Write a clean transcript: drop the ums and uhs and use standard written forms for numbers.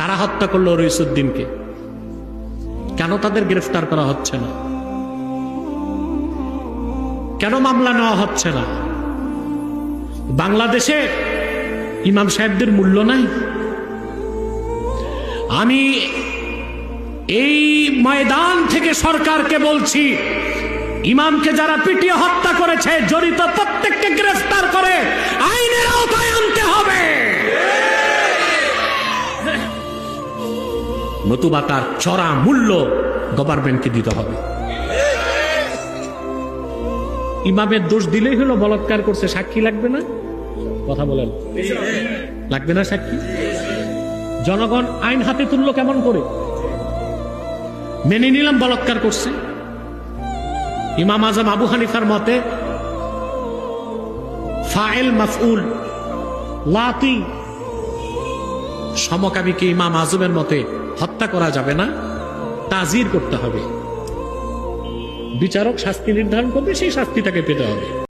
কারা হত্যা করলো রইসুদ্দিনকে? কেন তাদের গ্রেফতার করা হচ্ছে না? কেন মামলা নেওয়া হচ্ছে না? বাংলাদেশে ইমাম সাহেবদের মূল্য নাই? আমি এই ময়দান থেকে সরকারকে বলছি, ইমামকে যারা পিটিয়ে হত্যা করেছে জড়িত প্রত্যেককে গ্রেফতার করে আইনের আওতায় আনতে হবে, নতুবা তার চড়া মূল্য গভর্নমেন্টকে দিতে হবে। ইমামের দোষ দিলেই হলো বলাৎকার করছে, সাক্ষী লাগবে না? কথা বলেন, লাগবে না সাক্ষী? জনগণ আইন হাতে তুললো কেমন করে? মেনে নিলাম বলাৎকার করছে। ইমাম আজম আবু হানিফার মতে ফাইল মাফউল লাতি, সমকামীকে ইমাম আজমের মতে হত্যা করা যাবে না, তাজির করতে হবে। বিচারক শাস্তি নির্ধারণ করবে, সেই শাস্তি তাকে পেতে হবে।